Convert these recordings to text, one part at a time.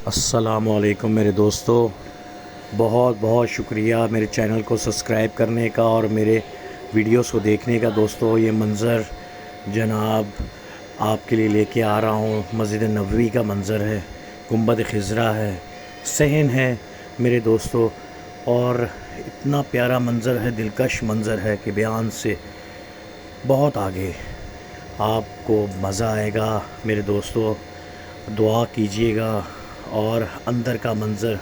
السلام علیکم میرے دوستو، بہت بہت شکریہ میرے چینل کو سبسکرائب کرنے کا اور میرے ویڈیوز کو دیکھنے کا۔ دوستو یہ منظر جناب آپ کے لیے لے کے آ رہا ہوں، مسجد نبوی کا منظر ہے، گنبد خضرا ہے، صحن ہے میرے دوستو، اور اتنا پیارا منظر ہے، دلکش منظر ہے کہ بیان سے بہت آگے۔ آپ کو مزہ آئے گا میرے دوستو، دعا کیجیے گا۔ اور اندر کا منظر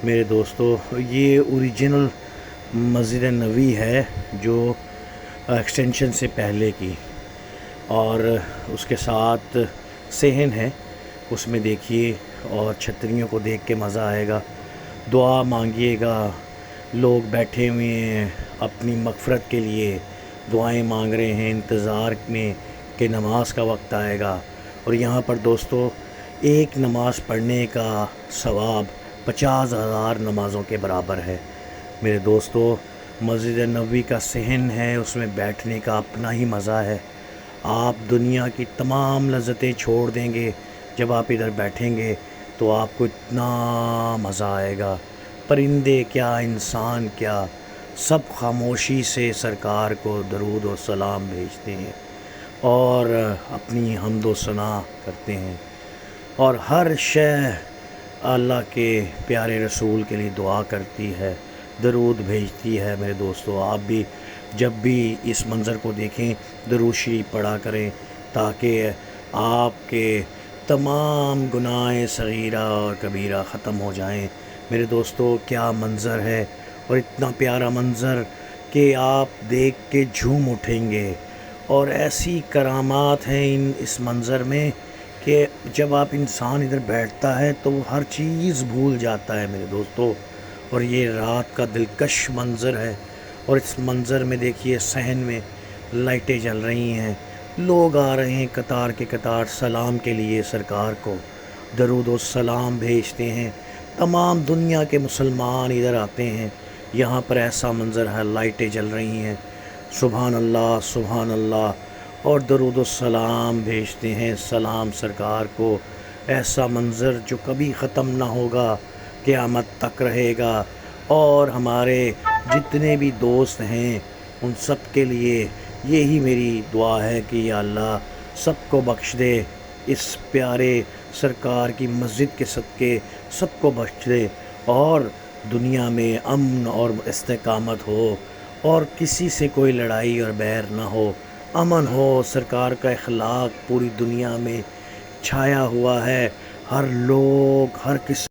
میرے دوستو، یہ اوریجنل مسجد نبوی ہے جو ایکسٹینشن سے پہلے کی، اور اس کے ساتھ صحن ہے، اس میں دیکھیے اور چھتریوں کو دیکھ کے مزہ آئے گا۔ دعا مانگیے گا، لوگ بیٹھے ہوئے ہیں اپنی مغفرت کے لیے دعائیں مانگ رہے ہیں، انتظار میں کہ نماز کا وقت آئے گا۔ اور یہاں پر دوستو ایک نماز پڑھنے کا ثواب 50,000 نمازوں کے برابر ہے میرے دوستو۔ مسجد نبوی کا صحن ہے، اس میں بیٹھنے کا اپنا ہی مزہ ہے۔ آپ دنیا کی تمام لذتیں چھوڑ دیں گے، جب آپ ادھر بیٹھیں گے تو آپ کو اتنا مزہ آئے گا۔ پرندے کیا، انسان کیا، سب خاموشی سے سرکار کو درود و سلام بھیجتے ہیں اور اپنی حمد و ثنا کرتے ہیں، اور ہر شے اللہ کے پیارے رسول کے لیے دعا کرتی ہے، درود بھیجتی ہے میرے دوستو۔ آپ بھی جب بھی اس منظر کو دیکھیں درود شریف پڑھا کریں، تاکہ آپ کے تمام گناہ صغیرہ اور کبیرہ ختم ہو جائیں میرے دوستو۔ کیا منظر ہے، اور اتنا پیارا منظر کہ آپ دیکھ کے جھوم اٹھیں گے، اور ایسی کرامات ہیں اس منظر میں کہ جب آپ انسان ادھر بیٹھتا ہے تو وہ ہر چیز بھول جاتا ہے میرے دوستو۔ اور یہ رات کا دلکش منظر ہے، اور اس منظر میں دیکھیے صحن میں لائٹیں جل رہی ہیں، لوگ آ رہے ہیں قطار کے قطار سلام کے لیے، سرکار کو درود و سلام بھیجتے ہیں۔ تمام دنیا کے مسلمان ادھر آتے ہیں، یہاں پر ایسا منظر ہے، لائٹیں جل رہی ہیں، سبحان اللہ سبحان اللہ، اور درود و سلام بھیجتے ہیں، سلام سرکار کو۔ ایسا منظر جو کبھی ختم نہ ہوگا، قیامت تک رہے گا۔ اور ہمارے جتنے بھی دوست ہیں ان سب کے لیے یہی میری دعا ہے کہ یا اللہ سب کو بخش دے، اس پیارے سرکار کی مسجد کے صدقے سب کو بخش دے، اور دنیا میں امن اور استقامت ہو، اور کسی سے کوئی لڑائی اور بیر نہ ہو، امن ہو، سرکار کا اخلاق پوری دنیا میں چھایا ہوا ہے، ہر لوگ ہر قسم